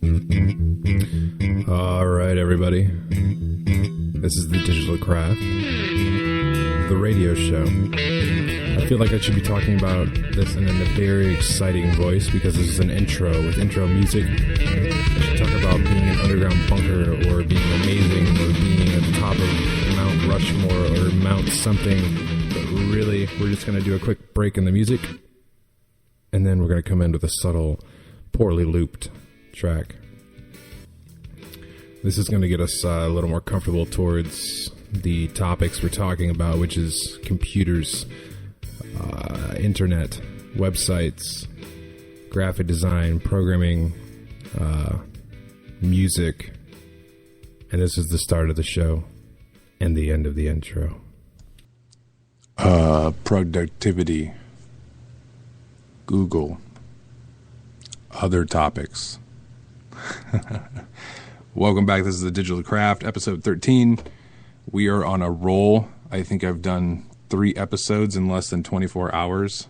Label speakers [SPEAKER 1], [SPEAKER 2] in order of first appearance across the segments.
[SPEAKER 1] All right, everybody. This is the Digital Craft, the radio show. I feel like I should be talking about this in a very exciting voice because this is an intro with intro music. I should talk about being in an underground bunker or being amazing or being at the top of Mount Rushmore or Mount something. But really, we're just going to do a quick break in the music, and then we're going to come in with a subtle, poorly looped track. This is going to get us a little more comfortable towards the topics we're talking about, which is computers, internet, websites, graphic design, programming, music. And this is the start of the show and the end of the intro.
[SPEAKER 2] Productivity, Google, other topics. Welcome back. This is the Digital Craft, episode 13. We are on a roll. I think I've done 3 episodes in less than 24 hours.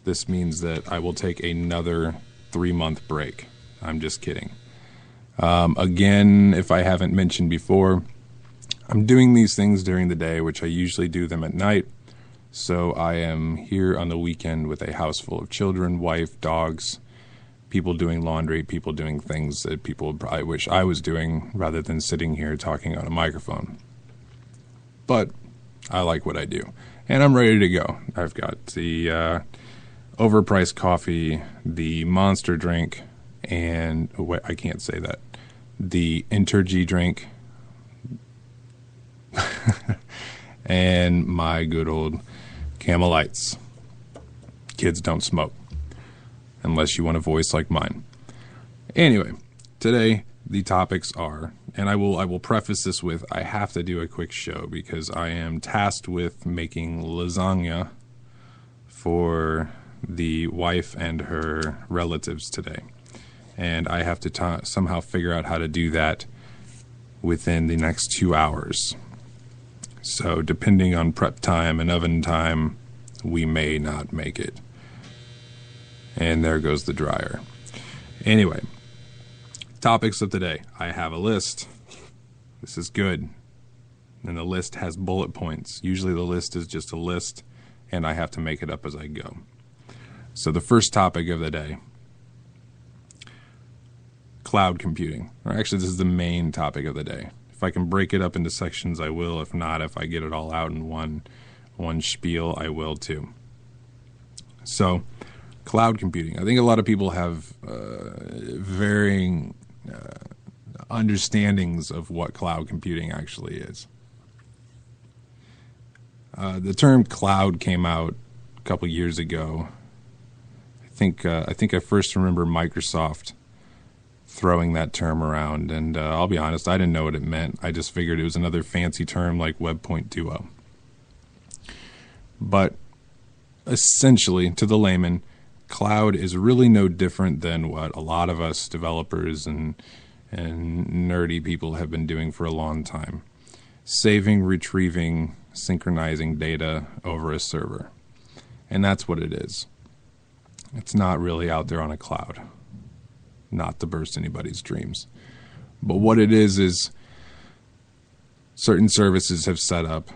[SPEAKER 2] This means that I will take another 3-month break. I'm just kidding. Again, if I haven't mentioned before, I'm doing these things during the day, which I usually do them at night. So I am here on the weekend with a house full of children, wife, dogs, people doing laundry, people doing things that people probably wish I was doing rather than sitting here talking on a microphone. But I like what I do. And I'm ready to go. I've got the overpriced coffee, the monster drink, and I can't say that. The Intergy drink, and my good old Camel Lights. Kids don't smoke. Unless you want a voice like mine. Anyway, today the topics are, and I will preface this with, I have to do a quick show because I am tasked with making lasagna for the wife and her relatives today. And I have to somehow figure out how to do that within the next 2 hours. So depending on prep time and oven time, we may not make it. And there goes the dryer. Anyway, topics of the day. I have a list. This is good. And the list has bullet points. Usually the list is just a list, and I have to make it up as I go. So the first topic of the day, cloud computing. Or actually, this is the main topic of the day. If I can break it up into sections, I will. If not, if I get it all out in one spiel, I will too. So, cloud computing. I think a lot of people have varying understandings of what cloud computing actually is. The term cloud came out a couple years ago. I think I first remember Microsoft throwing that term around, and I'll be honest, I didn't know what it meant. I just figured it was another fancy term like Web 2.0. But essentially, to the layman, cloud is really no different than what a lot of us developers and nerdy people have been doing for a long time. Saving, retrieving, synchronizing data over a server. And that's what it is. It's not really out there on a cloud. Not to burst anybody's dreams. But what it is certain services have set up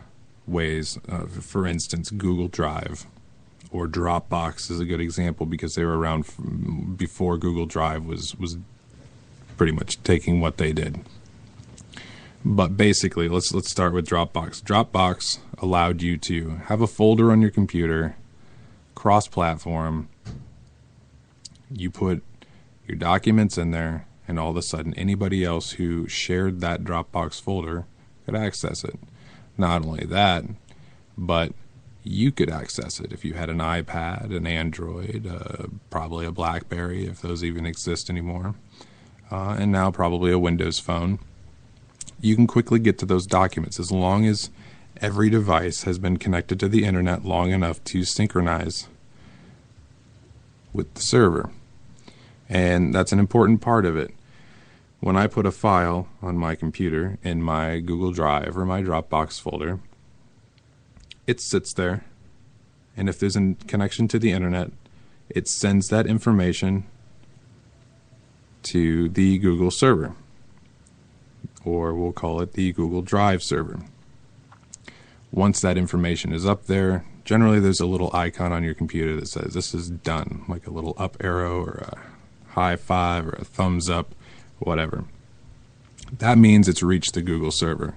[SPEAKER 2] ways, for instance, Google Drive, or Dropbox is a good example because they were around before Google Drive was pretty much taking what they did. But basically, let's start with Dropbox. Dropbox allowed you to have a folder on your computer, cross-platform. You put your documents in there, and all of a sudden, anybody else who shared that Dropbox folder could access it. Not only that, but you could access it if you had an iPad, an Android, probably a BlackBerry, if those even exist anymore, and now probably a Windows phone. You can quickly get to those documents as long as every device has been connected to the internet long enough to synchronize with the server. And that's an important part of it. When I put a file on my computer in my Google Drive or my Dropbox folder, it sits there, and if there's a connection to the internet, it sends that information to the Google server, or we'll call it the Google Drive server. Once that information is up there, generally there's a little icon on your computer that says this is done, like a little up arrow or a high five or a thumbs up, whatever. That means it's reached the Google server,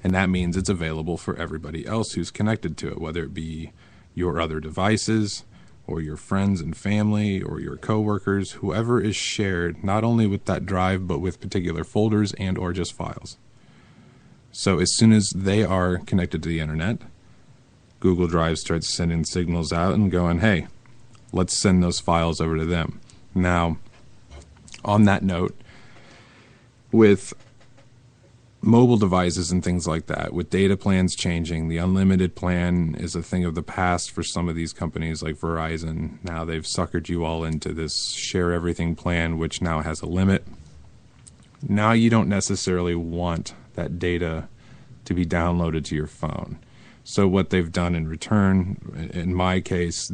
[SPEAKER 2] and that means it's available for everybody else who's connected to it, whether it be your other devices or your friends and family or your coworkers, whoever is shared not only with that drive but with particular folders and or just files. So as soon as they are connected to the internet, Google Drive starts sending signals out and going, hey, let's send those files over to them. Now, on that note, with mobile devices and things like that, with data plans changing, the unlimited plan is a thing of the past for some of these companies like Verizon. Now they've suckered you all into this share everything plan, which now has a limit. Now you don't necessarily want that data to be downloaded to your phone. So what they've done in return, in my case,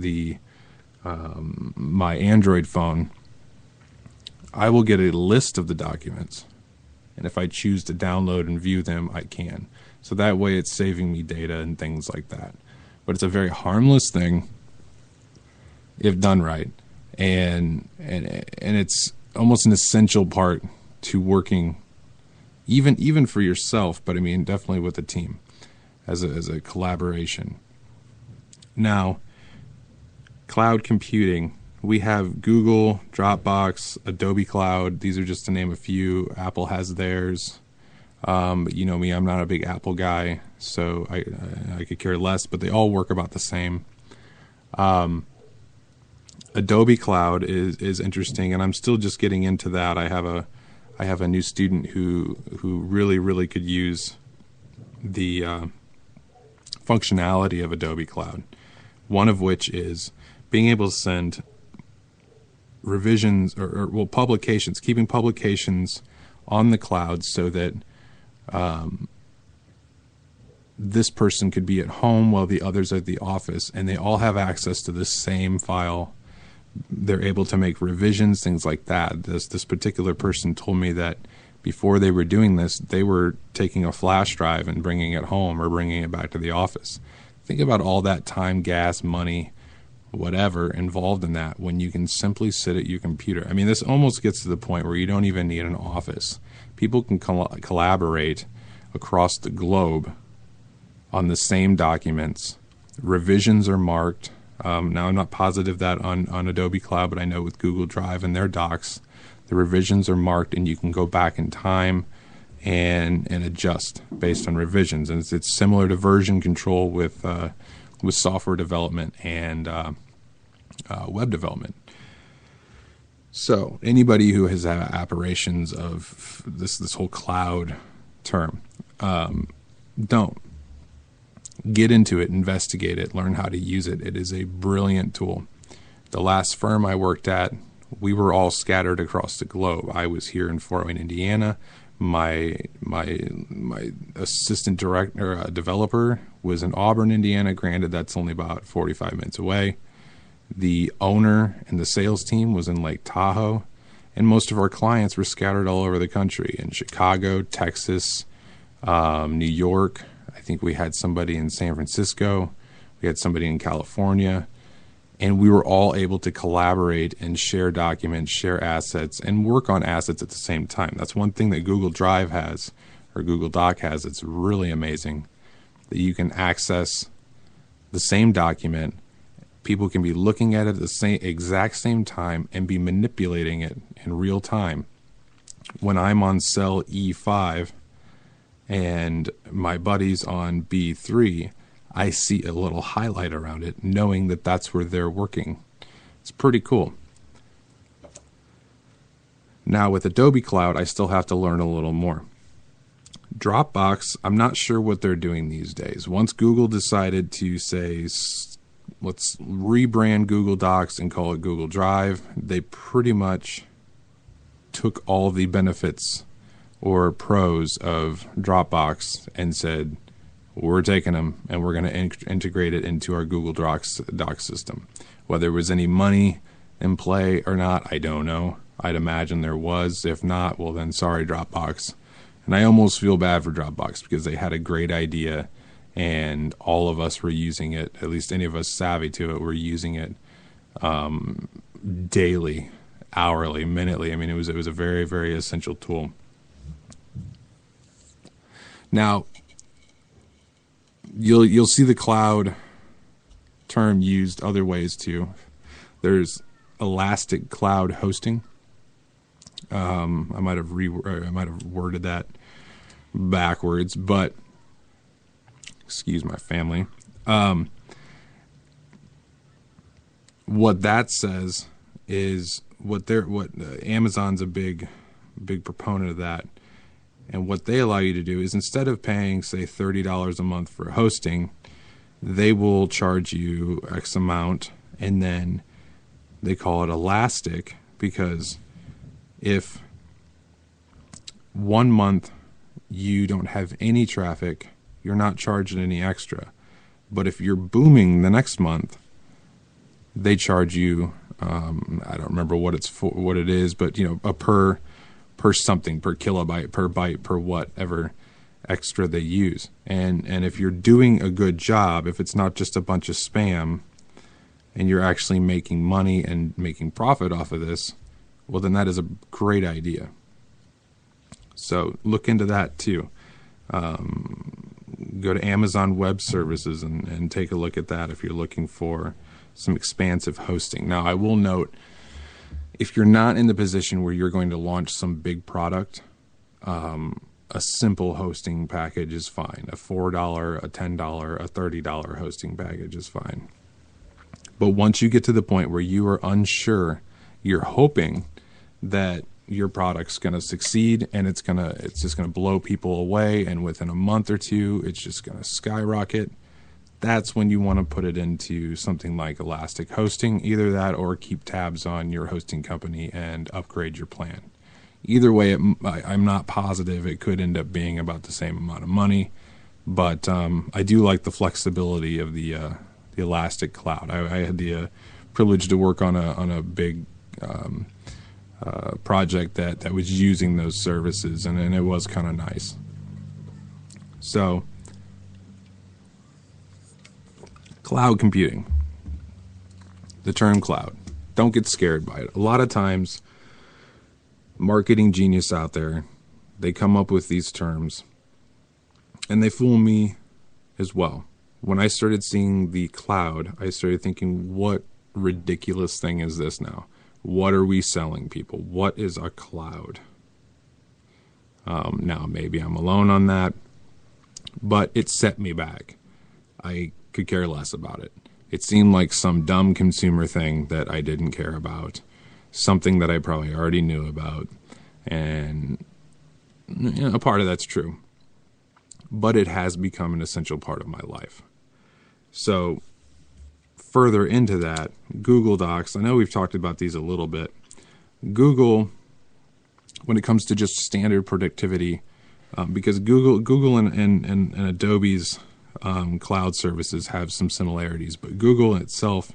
[SPEAKER 2] my Android phone, I will get a list of the documents. And if I choose to download and view them, I can. So that way it's saving me data and things like that. But it's a very harmless thing if done right. And it's almost an essential part to working, even for yourself, but I mean definitely with a team, as a collaboration. Now, cloud computing. We have Google, Dropbox, Adobe Cloud. These are just to name a few. Apple has theirs. But you know me, I'm not a big Apple guy, so I could care less, but they all work about the same. Adobe Cloud is interesting, and I'm still just getting into that. I have a new student who really could use the functionality of Adobe Cloud. One of which is being able to send revisions or publications, keeping publications on the cloud so that this person could be at home while the others are at the office, and they all have access to the same file. They're able to make revisions, things like that. This particular person told me that before they were doing this, they were taking a flash drive and bringing it home or bringing it back to the office. Think about all that time, gas, money, whatever involved in that when you can simply sit at your computer. I mean, this almost gets to the point where you don't even need an office. People can collaborate across the globe on the same documents. Revisions are marked. Now, I'm not positive that on Adobe Cloud, but I know with Google Drive and their docs, the revisions are marked, and you can go back in time and adjust based on revisions. And it's similar to version control with software development and web development. So anybody who has aberrations of this whole cloud term, don't. Get into it, investigate it, learn how to use it. It is a brilliant tool. The last firm I worked at, we were all scattered across the globe. I was here in Fort Wayne, Indiana. My assistant director, developer, was in Auburn, Indiana. Granted, that's only about 45 minutes away. The owner and the sales team was in Lake Tahoe, and most of our clients were scattered all over the country, in Chicago, Texas, New York. I think we had somebody in San Francisco. We had somebody in California. And we were all able to collaborate and share documents, share assets, and work on assets at the same time. That's one thing that Google Drive has, or Google Doc has. It's really amazing that you can access the same document. People can be looking at it at the exact same time and be manipulating it in real time. When I'm on cell E5 and my buddy's on B3, I see a little highlight around it, knowing that that's where they're working. It's pretty cool. Now with Adobe Cloud, I still have to learn a little more. Dropbox, I'm not sure what they're doing these days. Once Google decided to say, let's rebrand Google Docs and call it Google Drive, they pretty much took all the benefits or pros of Dropbox and said, we're taking them and we're going to integrate it into our Google Docs system. Whether there was any money in play or not, I don't know. I'd imagine there was. If not, well then sorry, Dropbox. And I almost feel bad for Dropbox because they had a great idea and all of us were using it, at least any of us savvy to it, were using it daily, hourly, minutely. I mean, it was a very, very essential tool. Now, you'll see the cloud term used other ways too. There's elastic cloud hosting. I might have worded that backwards, but excuse my family. What that says is Amazon's a big proponent of that. And what they allow you to do is instead of paying, say, $30 a month for hosting, they will charge you X amount, and then they call it elastic because if 1 month you don't have any traffic, you're not charging any extra. But if you're booming the next month, they charge you, I don't remember what it is, but a per something, per kilobyte, per byte, per whatever extra they use. And if you're doing a good job, if it's not just a bunch of spam and you're actually making money and making profit off of this, well, then that is a great idea. So look into that too. Go to Amazon Web Services and take a look at that if you're looking for some expansive hosting. Now, I will note, if you're not in the position where you're going to launch some big product, a simple hosting package is fine. A $4, a $10, a $30 hosting package is fine. But once you get to the point where you are unsure, you're hoping that your product's going to succeed and it's just going to blow people away, and within a month or two, it's just going to skyrocket. That's when you want to put it into something like Elastic Hosting, either that or keep tabs on your hosting company and upgrade your plan. Either way, I'm not positive. It could end up being about the same amount of money, but I do like the flexibility of the Elastic Cloud. I had the privilege to work on a big project that was using those services, and it was kind of nice. So, cloud computing, the term cloud, don't get scared by it. A lot of times, marketing genius out there, they come up with these terms and they fool me as well. When I started seeing the cloud, I started thinking, what ridiculous thing is this now? What are we selling people? What is a cloud? Now, maybe I'm alone on that, but it set me back. I could care less about it. It seemed like some dumb consumer thing that I didn't care about, something that I probably already knew about, and a part of that's true. But it has become an essential part of my life. So, further into that, Google Docs, I know we've talked about these a little bit. Google, when it comes to just standard productivity, because Google and Adobe's cloud services have some similarities, but Google itself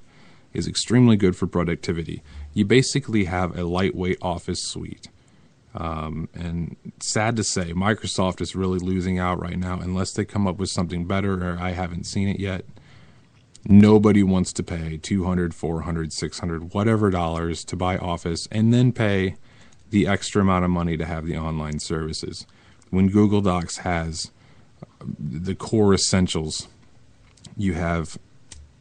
[SPEAKER 2] is extremely good for productivity. You basically have a lightweight office suite. And sad to say, Microsoft is really losing out right now unless they come up with something better, or I haven't seen it yet. Nobody wants to pay $200, $400, $600, whatever dollars to buy Office and then pay the extra amount of money to have the online services. When Google Docs has the core essentials, you have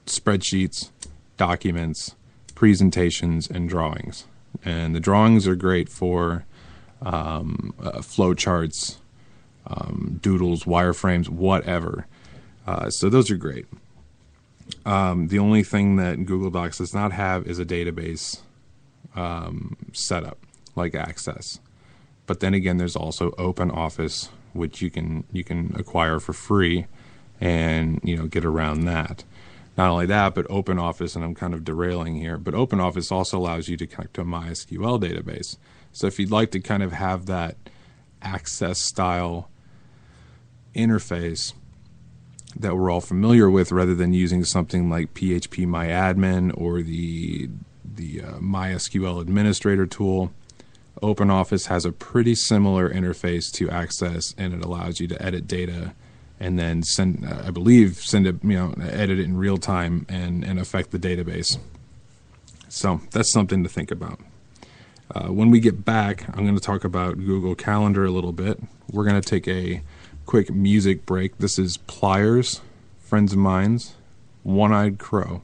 [SPEAKER 2] spreadsheets, documents, presentations, and drawings. And the drawings are great for flow charts, doodles, wireframes, whatever. So those are great. The only thing that Google Docs does not have is a database setup like Access. But then again, there's also Open Office, which you can acquire for free, and get around that. Not only that, but Open Office, and I'm kind of derailing here, but Open Office also allows you to connect to a MySQL database. So if you'd like to kind of have that Access style interface that we're all familiar with, rather than using something like PHP MyAdmin or the MySQL administrator tool, OpenOffice has a pretty similar interface to Access, and it allows you to edit data and then edit it in real time and affect the database. So that's something to think about. When we get back, I'm going to talk about Google Calendar a little bit. We're going to take a quick music break. This is Pliers, Friends of Mine's, One-Eyed Crow.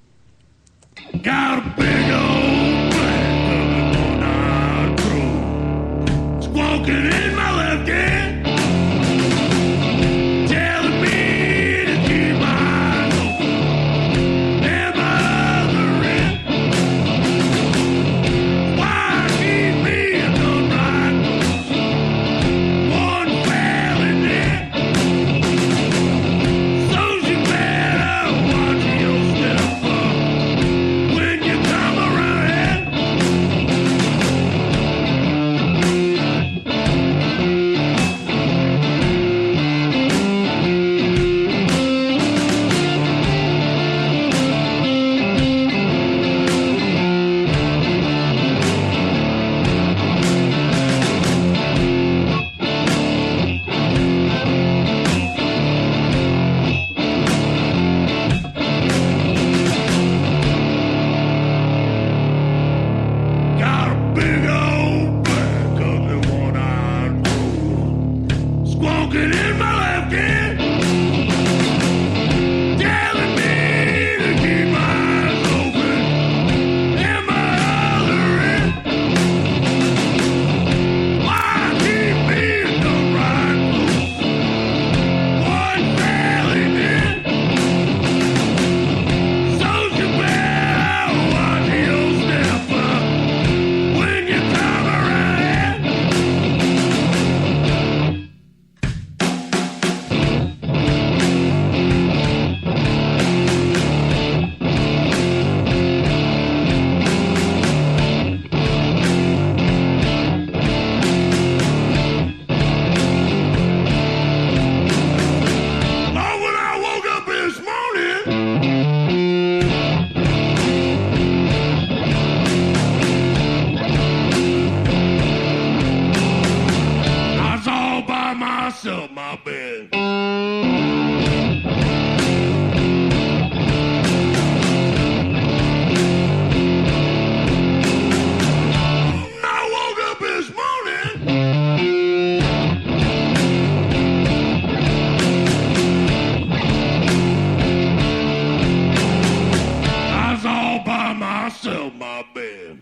[SPEAKER 3] Got a big old black one-eyed crow squawking in my left ear, telling me to keep my eyes open and my other ear. Why keep me done right one fell in there? So you better watch your step up when you come around here. Got a big old black ugly one-eyed crow squawking in my left ear, telling me to keep my eyes open and my other ear. Why keep me done right loose? One valley near. So you better watch your step up when you come around here. Oh, when I woke up this morning, I was all by myself, my bed. When I woke up this morning, I was all by myself, my bed.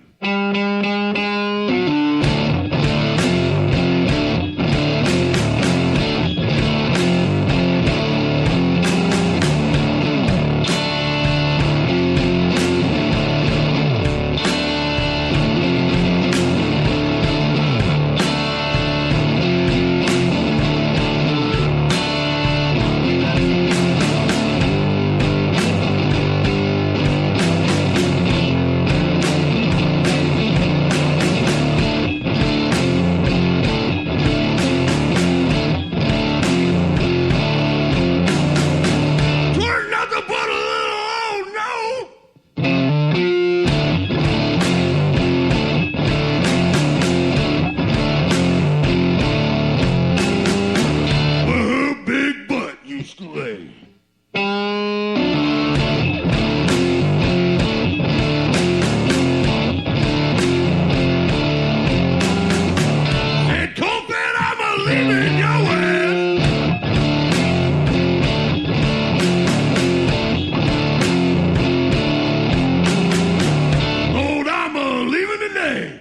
[SPEAKER 3] Twerk nothing but a little old no. Where her big butt used to lay. Said, Copeland, I'm a leaving your ass. Lord, I'm a leaving today.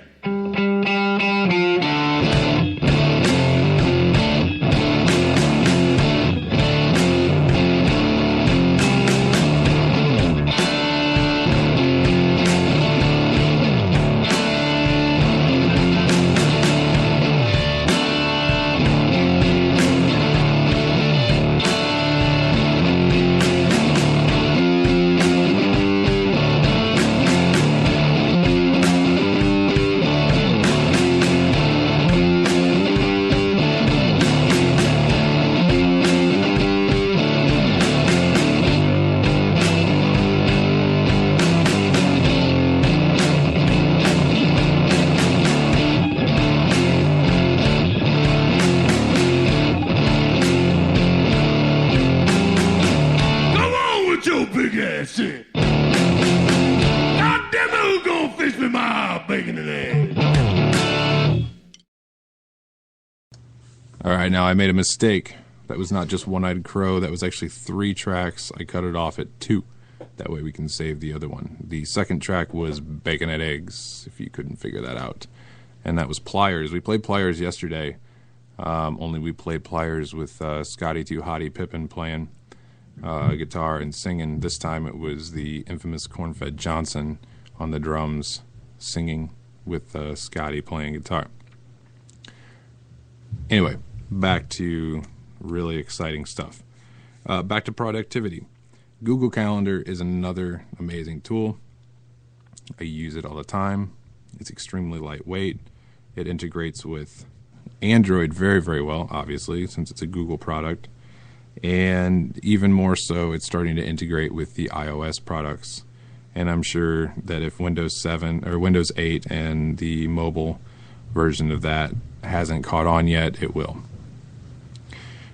[SPEAKER 3] Kennedy.
[SPEAKER 2] All right, now I made a mistake. That was not just One-Eyed Crow. That was actually 3 tracks. I cut it off at 2. That way we can save the other one. The second track was Bacon and Eggs, if you couldn't figure that out. And that was Pliers. We played Pliers yesterday, only we played Pliers with Scotty Too Hottie Pippin playing guitar and singing. This time it was the infamous Cornfed Johnson on the drums singing with Scotty playing guitar. Anyway, back to really exciting stuff. Back to productivity. Google Calendar is another amazing tool. I use it all the time. It's extremely lightweight. It integrates with Android very, very well, obviously, since it's a Google product. And even more so, it's starting to integrate with the iOS products. And I'm sure that if Windows 7 or Windows 8 and the mobile version of that hasn't caught on yet, it will.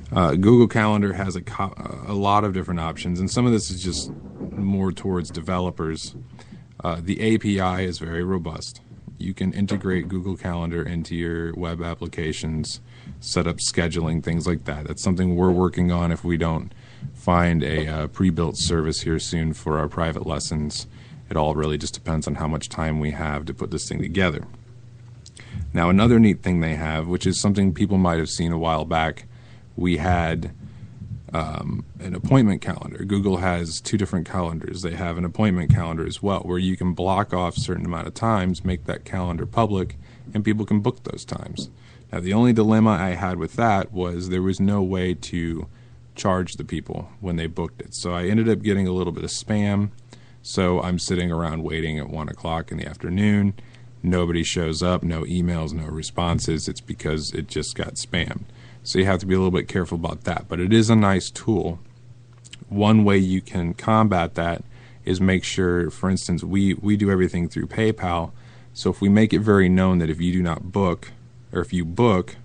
[SPEAKER 2] Google Calendar has a lot of different options, and some of this is just more towards developers. The API is very robust. You can integrate Google Calendar into your web applications, set up scheduling, things like that. That's something we're working on if we don't find a pre-built service here soon for our private lessons. It all really just depends on how much time we have to put this thing together. Now, another neat thing they have, which is something people might have seen a while back, we had an appointment calendar. Google has 2 different calendars. They have an appointment calendar as well, where you can block off a certain amount of times, make that calendar public, and people can book those times. Now, the only dilemma I had with that was there was no way to charge the people when they booked it. So I ended up getting a little bit of spam. So I'm sitting around waiting at 1 o'clock in the afternoon. Nobody shows up, no emails, no responses. It's because it just got spammed. So you have to be a little bit careful about that. But it is a nice tool. One way you can combat that is make sure, for instance, we do everything through PayPal. So if we make it very known that if you do not book, or if you book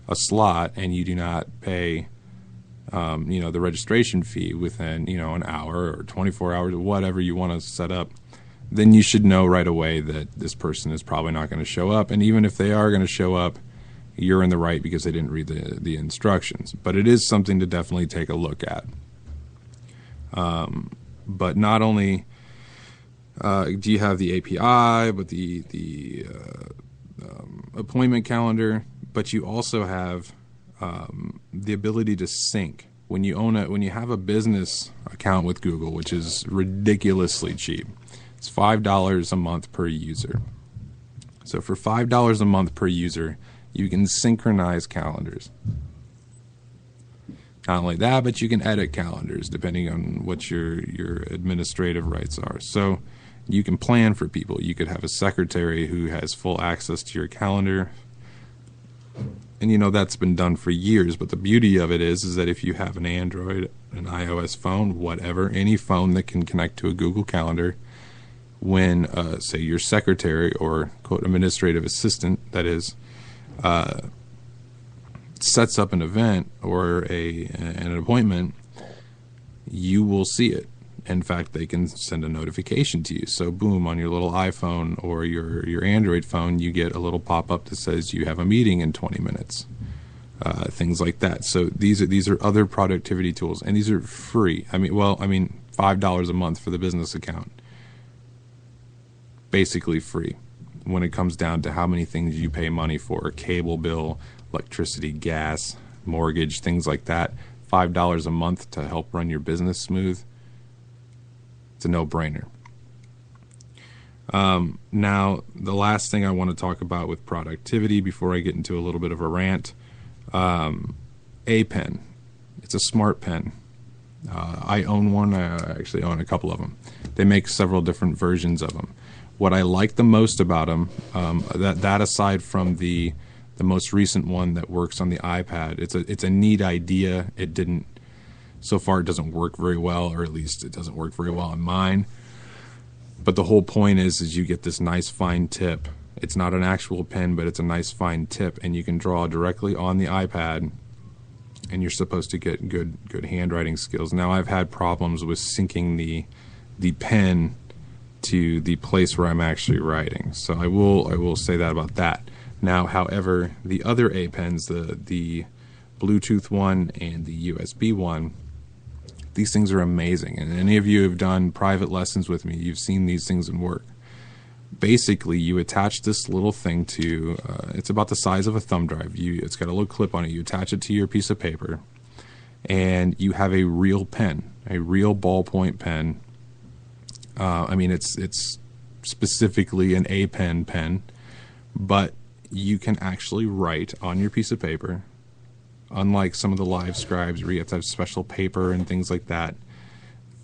[SPEAKER 2] a slot and you do not pay, the registration fee within, an hour or 24 hours or whatever you want to set up, then you should know right away that this person is probably not going to show up. And even if they are going to show up, you're in the right because they didn't read the instructions. But it is something to definitely take a look at. But not only do you have the API, but the appointment calendar, but you also have the ability to sync. When you have a business account with Google, which is ridiculously cheap, it's $5 a month per user. So for $5 a month per user, you can synchronize calendars. Not only that, but you can edit calendars depending on what your administrative rights are. So you can plan for people. You could have a secretary who has full access to your calendar. And that's been done for years, but the beauty of it is that if you have an Android, an iOS phone, whatever, any phone that can connect to a Google Calendar, when, say, your secretary or, quote, administrative assistant, that is, sets up an event or an appointment, you will see it. In fact, they can send a notification to you. So boom, on your little iPhone or your Android phone, you get a little pop-up that says you have a meeting in 20 minutes. Things like that. So these are other productivity tools, and these are free. I mean, $5 a month for the business account. Basically free when it comes down to how many things you pay money for: cable bill, electricity, gas, mortgage, things like that. $5 a month to help run your business smooth. It's a no-brainer. Now, the last thing I want to talk about with productivity before I get into a little bit of a rant, a pen. It's a smart pen. I own one. I actually own a couple of them. They make several different versions of them. What I like the most about them, that aside from the most recent one that works on the iPad, it's a neat idea. So far it doesn't work very well, or at least it doesn't work very well on mine. But the whole point is you get this nice fine tip. It's not an actual pen, but it's a nice fine tip, and you can draw directly on the iPad, and you're supposed to get good handwriting skills. Now, I've had problems with syncing the pen to the place where I'm actually writing. So I will say that about that. Now, however, the other A pens, the Bluetooth one and the USB one, these things are amazing. And any of you who have done private lessons with me, you've seen these things in work. Basically, you attach this little thing to, it's about the size of a thumb drive. It's got a little clip on it. You attach it to your piece of paper, and you have a real pen, a real ballpoint pen. I mean, it's specifically an A pen, but you can actually write on your piece of paper. Unlike some of the live scribes where you have to have special paper and things like that,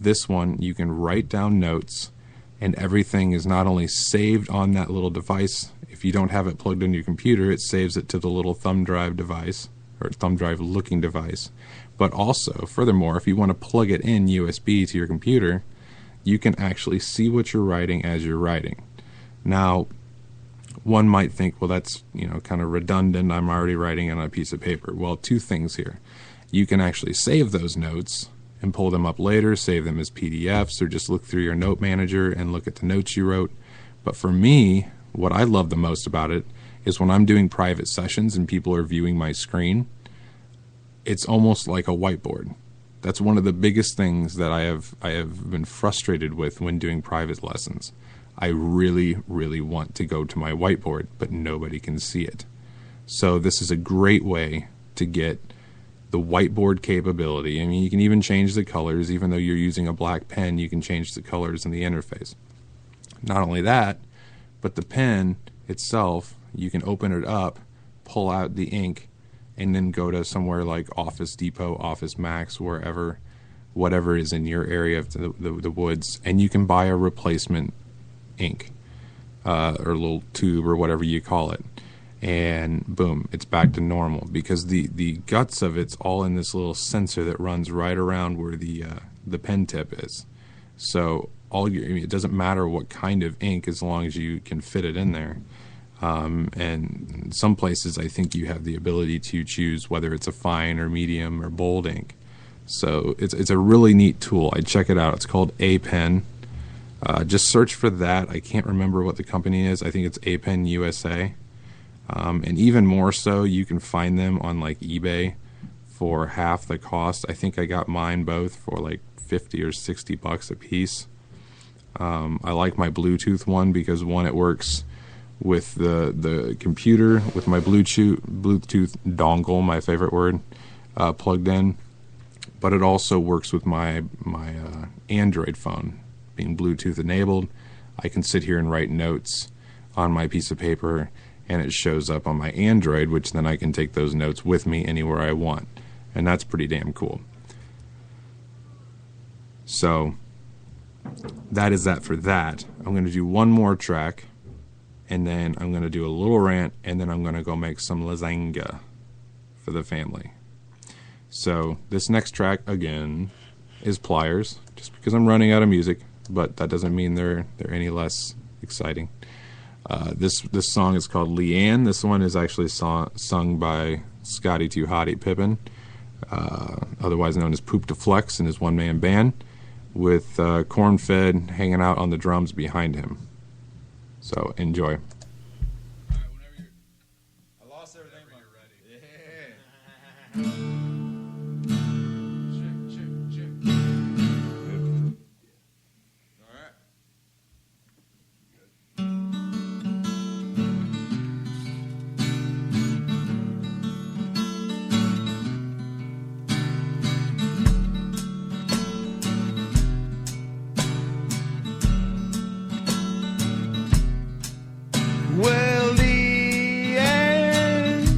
[SPEAKER 2] this one you can write down notes, and everything is not only saved on that little device. If you don't have it plugged into your computer, it saves it to the little thumb drive device, or thumb drive looking device. But also, furthermore, if you want to plug it in USB to your computer, you can actually see what you're writing as you're writing. Now, one might think, well, that's, kind of redundant. I'm already writing on a piece of paper. Well, two things here. You can actually save those notes and pull them up later, save them as PDFs, or just look through your note manager and look at the notes you wrote. But for me, what I love the most about it is when I'm doing private sessions and people are viewing my screen, it's almost like a whiteboard. That's one of the biggest things that I have been frustrated with when doing private lessons. I really, really want to go to my whiteboard, but nobody can see it. So this is a great way to get the whiteboard capability. I mean, you can even change the colors. Even though you're using a black pen, you can change the colors in the interface. Not only that, but the pen itself, you can open it up, pull out the ink, and then go to somewhere like Office Depot, Office Max, whatever is in your area of the woods, and you can buy a replacement ink or a little tube or whatever you call it, and boom, it's back to normal, because the guts of it's all in this little sensor that runs right around where the pen tip is. So it doesn't matter what kind of ink as long as you can fit it in there. And some places I think you have the ability to choose whether it's a fine or medium or bold ink. So it's a really neat tool. I'd check it out. It's called A Pen. Just search for that. I can't remember what the company is. I think it's A Pen USA. And even more so, you can find them on like eBay for half the cost. I think I got mine both for like $50 or $60 a piece. I like my Bluetooth one because, one, it works with the computer with my Bluetooth dongle, my favorite word, plugged in, but it also works with my Android phone. Being Bluetooth enabled, I can sit here and write notes on my piece of paper, and it shows up on my Android, which then I can take those notes with me anywhere I want, and that's pretty damn cool. So that is that for that. I'm going to do one more track, and then I'm going to do a little rant, and then I'm going to go make some lasagna for the family. So this next track, again, is Pliers, just because I'm running out of music, but that doesn't mean they're any less exciting. This song is called Leanne. This one is actually sung by Scotty Too Hottie Pippin, otherwise known as Poop to Flex, in his one-man band, with Corn-Fed hanging out on the drums behind him. So enjoy.
[SPEAKER 4] I lost everything. Whenever you're ready. Yeah. Well, the end,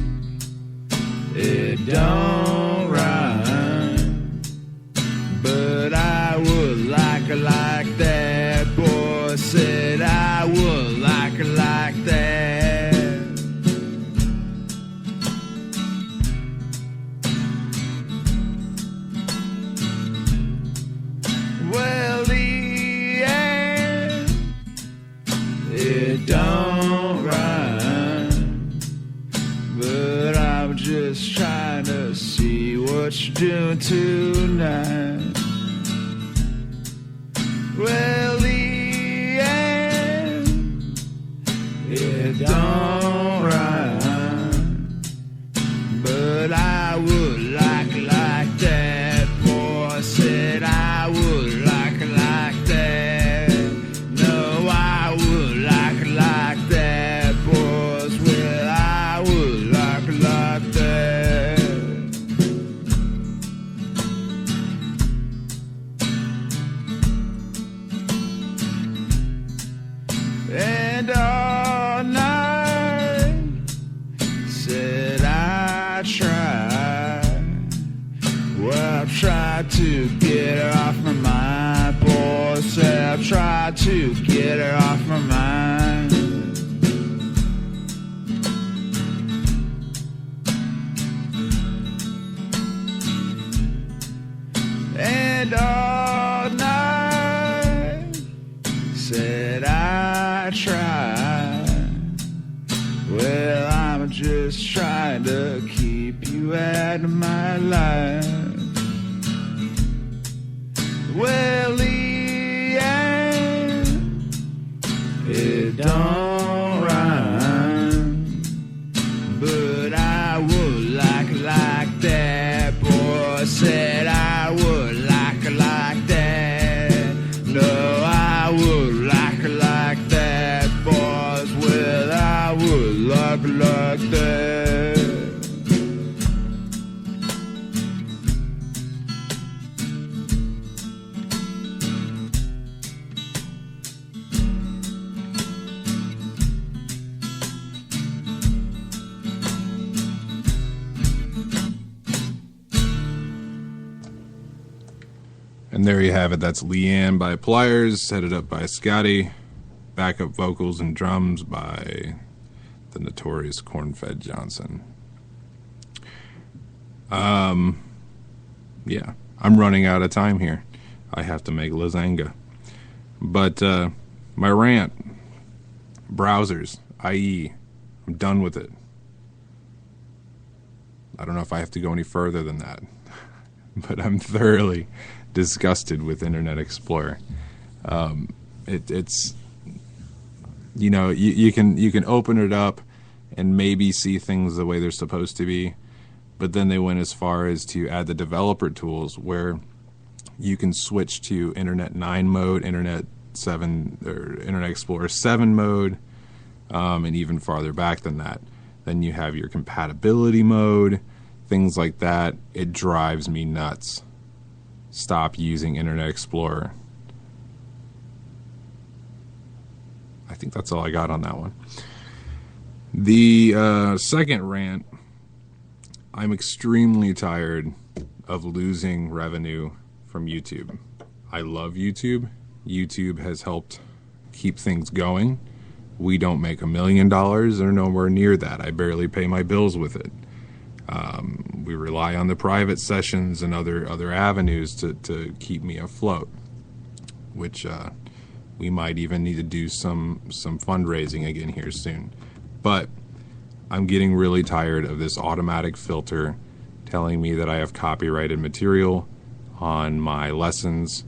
[SPEAKER 4] it don't rhyme, but I would like that. Boy said I would like that. Well, the end, it don't rhyme, but I'm just trying to see what you're doing tonight. Well, the just trying to keep you out of my life. Well, yeah, it don't rhyme, but I would like that. Boy said I would like that. No, I would like that, boys. Well, I would like that.
[SPEAKER 2] And there you have it. That's Leanne by Pliers, headed up by Scotty. Backup vocals and drums by the notorious Cornfed Johnson. Yeah, I'm running out of time here. I have to make lasagna. But my rant, browsers, IE, I'm done with it. I don't know if I have to go any further than that. But I'm thoroughly disgusted with Internet Explorer. It's you know, you can open it up and maybe see things the way they're supposed to be, but then they went as far as to add the developer tools where you can switch to Internet 9 mode, Internet 7 or Internet Explorer 7 mode, and even farther back than that. Then you have your compatibility mode, things like that. It drives me nuts. Stop using Internet Explorer. I think that's all I got on that one. The second rant, I'm extremely tired of losing revenue from YouTube. I love YouTube. YouTube has helped keep things going. We don't make $1 million or nowhere near that. I barely pay my bills with it. We rely on the private sessions and other avenues to keep me afloat, which we might even need to do some fundraising again here soon. But I'm getting really tired of this automatic filter telling me that I have copyrighted material on my lessons,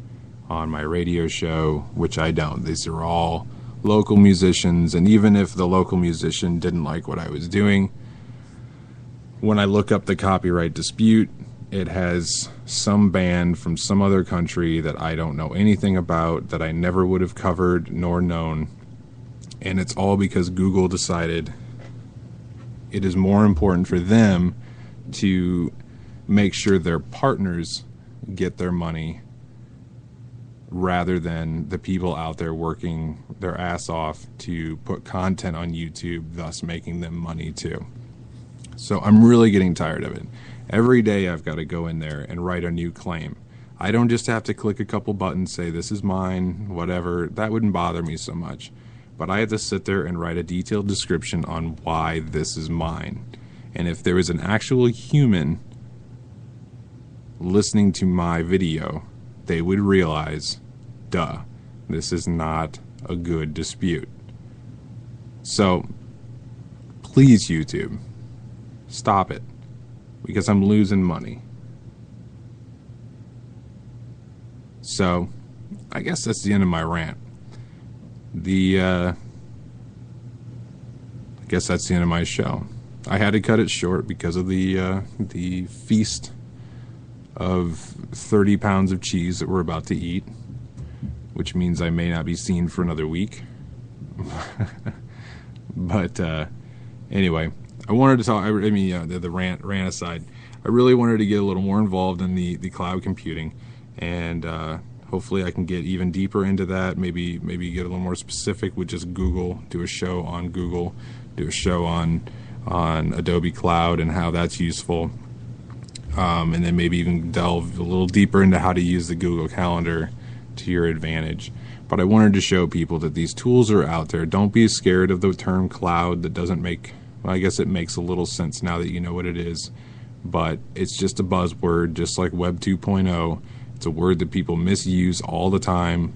[SPEAKER 2] on my radio show, which I don't. These are all local musicians, and even if the local musician didn't like what I was doing, when I look up the copyright dispute, it has some band from some other country that I don't know anything about, that I never would have covered nor known. And it's all because Google decided it is more important for them to make sure their partners get their money rather than the people out there working their ass off to put content on YouTube, thus making them money too. So I'm really getting tired of it. Every day I've got to go in there and write a new claim. I don't just have to click a couple buttons, say this is mine, whatever. That wouldn't bother me so much. But I have to sit there and write a detailed description on why this is mine. And if there was an actual human listening to my video, they would realize, duh, this is not a good dispute. So, please, YouTube, stop it, because I'm losing money. So, I guess that's the end of my rant. I guess that's the end of my show. I had to cut it short because of the feast of 30 pounds of cheese that we're about to eat, which means I may not be seen for another week. But anyway, I wanted to talk. The rant aside, I really wanted to get a little more involved in the cloud computing, and hopefully I can get even deeper into that. Maybe get a little more specific with just Google. Do a show on Google. Do a show on Adobe Cloud and how that's useful. And then maybe even delve a little deeper into how to use the Google Calendar to your advantage. But I wanted to show people that these tools are out there. Don't be scared of the term cloud. That doesn't make, well, I guess it makes a little sense now that you know what it is. But it's just a buzzword, just like Web 2.0. It's a word that people misuse all the time.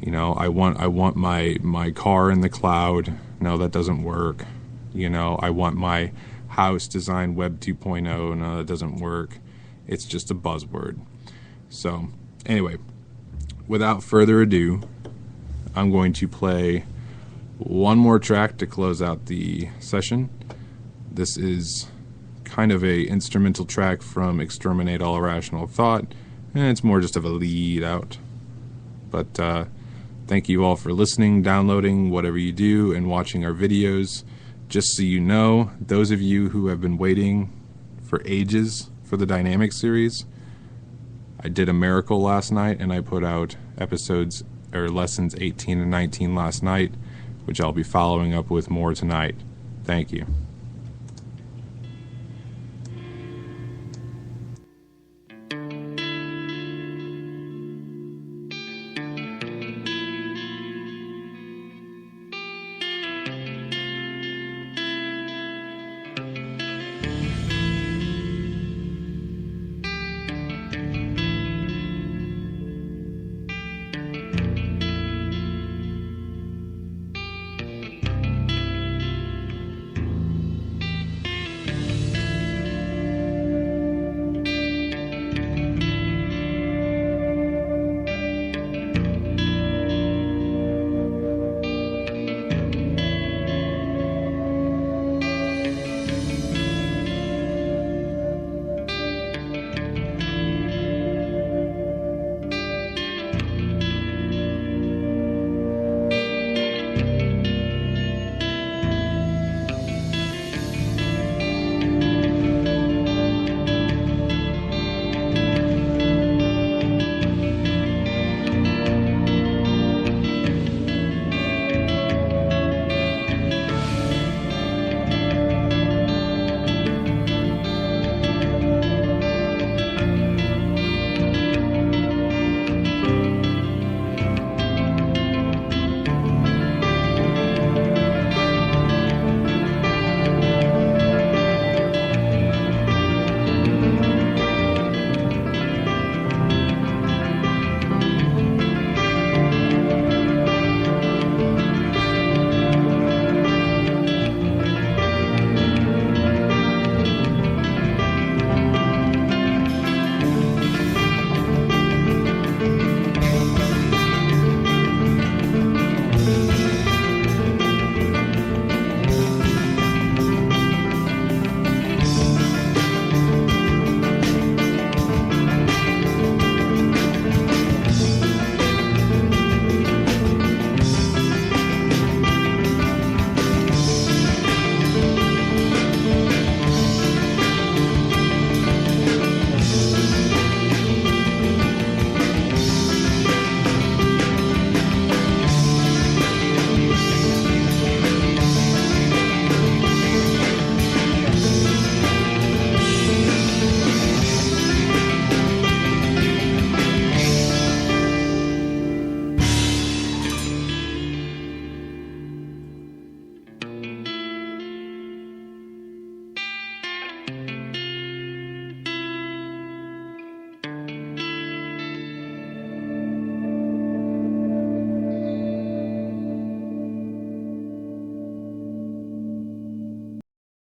[SPEAKER 2] You know, I want my car in the cloud. No, that doesn't work. I want my house designed Web 2.0. No, that doesn't work. It's just a buzzword. So, anyway, without further ado, I'm going to play one more track to close out the session. This is kind of a instrumental track from Exterminate All Irrational Thought, and it's more just of a lead out. But thank you all for listening, downloading, whatever you do, and watching our videos. Just so you know, those of you who have been waiting for ages for the Dynamic series, I did a miracle last night, and I put out lessons 18 and 19 last night, which I'll be following up with more tonight. Thank you.